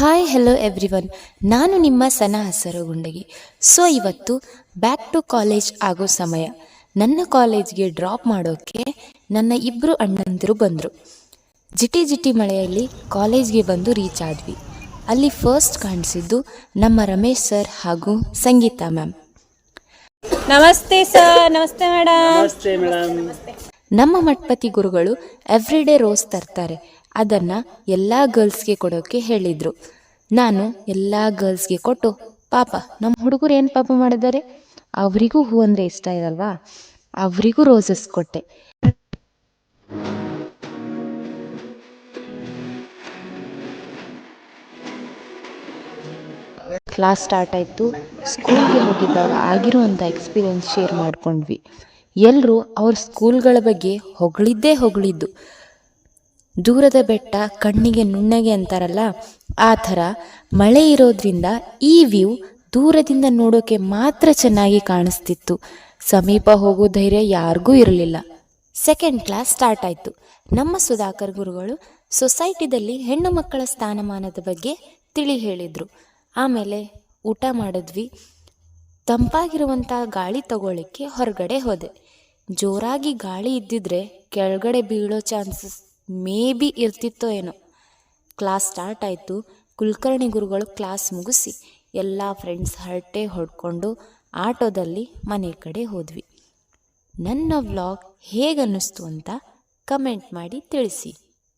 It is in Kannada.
ಹಾಯ್ ಹೆಲೋ ಎವ್ರಿವನ್, ನಾನು ನಿಮ್ಮ ಸನ ಹಸರಗುಂಡಗಿ. ಇವತ್ತು ಬ್ಯಾಕ್ ಟು ಕಾಲೇಜ್ ಆಗೋ ಸಮಯ. ನನ್ನ ಕಾಲೇಜ್ಗೆ ಡ್ರಾಪ್ ಮಾಡೋಕ್ಕೆ ನನ್ನ ಇಬ್ಬರು ಅಣ್ಣಂದಿರು ಬಂದರು. ಜಿಟಿ ಜಿಟಿ ಮಳೆಯಲ್ಲಿ ಕಾಲೇಜ್ಗೆ ಬಂದು ರೀಚ್ ಆದ್ವಿ. ಅಲ್ಲಿ ಫಸ್ಟ್ ಕಾಣಿಸಿದ್ದು ನಮ್ಮ ರಮೇಶ್ ಸರ್ ಹಾಗೂ ಸಂಗೀತಾ ಮ್ಯಾಮ್. ನಮಸ್ತೆ ಸರ್. ನಮಸ್ತೆ ಮೇಡಮ್. ನಮ್ಮ ಮಠಪತಿ ಗುರುಗಳು ಎವ್ರಿಡೇ ರೋಸ್ ತರ್ತಾರೆ. ಅದನ್ನು ಎಲ್ಲ ಗರ್ಲ್ಸ್ಗೆ ಕೊಡೋಕ್ಕೆ ಹೇಳಿದರು. ನಾನು ಎಲ್ಲ ಗರ್ಲ್ಸ್ಗೆ ಕೊಟ್ಟು, ಪಾಪ ನಮ್ಮ ಹುಡುಗರು ಏನು ಪಾಪ ಮಾಡಿದ್ದಾರೆ, ಅವರಿಗೂ ಹೂ ಅಂದರೆ ಇಷ್ಟ ಇರಲ್ವಾ, ಅವರಿಗೂ ರೋಸಸ್ ಕೊಟ್ಟೆ. ಕ್ಲಾಸ್ ಸ್ಟಾರ್ಟ್ ಆಯಿತು. ಸ್ಕೂಲ್ಗೆ ಹೋಗಿದ್ದಾಗ ಆಗಿರುವಂಥ ಎಕ್ಸ್ಪೀರಿಯನ್ಸ್ ಶೇರ್ ಮಾಡ್ಕೊಂಡ್ವಿ. ಎಲ್ಲರೂ ಅವ್ರ ಸ್ಕೂಲ್ಗಳ ಬಗ್ಗೆ ಹೊಗಳಿದ್ದು. ದೂರದ ಬೆಟ್ಟ ಕಣ್ಣಿಗೆ ನುಣ್ಣಗೆ ಅಂತಾರಲ್ಲ, ಆ ಥರ ಮಳೆ ಇರೋದ್ರಿಂದ ಈ ವ್ಯೂ ದೂರದಿಂದ ನೋಡೋಕೆ ಮಾತ್ರ ಚೆನ್ನಾಗಿ ಕಾಣಿಸ್ತಿತ್ತು. ಸಮೀಪ ಹೋಗೋ ಧೈರ್ಯ ಯಾರಿಗೂ ಇರಲಿಲ್ಲ. ಸೆಕೆಂಡ್ ಕ್ಲಾಸ್ ಸ್ಟಾರ್ಟ್ ಆಯಿತು. ನಮ್ಮ ಸುಧಾಕರ್ ಗುರುಗಳು ಸೊಸೈಟಿದಲ್ಲಿ ಹೆಣ್ಣು ಮಕ್ಕಳ ಸ್ಥಾನಮಾನದ ಬಗ್ಗೆ ತಿಳಿ ಹೇಳಿದರು. ಆಮೇಲೆ ಊಟ ಮಾಡಿದ್ವಿ. ತಂಪಾಗಿರುವಂಥ ಗಾಳಿ ತಗೊಳ್ಳಿಕ್ಕೆ ಹೊರಗಡೆ ಹೋದೆ. ಜೋರಾಗಿ ಗಾಳಿ ಇದ್ದಿದ್ರೆ ಕೆಳಗಡೆ ಬೀಳೋ ಚಾನ್ಸಸ್ ಮೇ ಬಿ ಇರ್ತಿತ್ತೋ ಏನೋ. ಕ್ಲಾಸ್ ಸ್ಟಾರ್ಟ್ ಆಯಿತು. ಕುಲಕರ್ಣಿ ಗುರುಗಳು ಕ್ಲಾಸ್ ಮುಗಿಸಿ ಎಲ್ಲ ಫ್ರೆಂಡ್ಸ್ ಹರಟೆ ಹೊಡ್ಕೊಂಡು ಆಟೋದಲ್ಲಿ ಮನೆ ಕಡೆ ಹೋದ್ವಿ. ನನ್ನ ವ್ಲಾಗ್ ಹೇಗನ್ನಿಸ್ತು ಅಂತ ಕಮೆಂಟ್ ಮಾಡಿ ತಿಳಿಸಿ.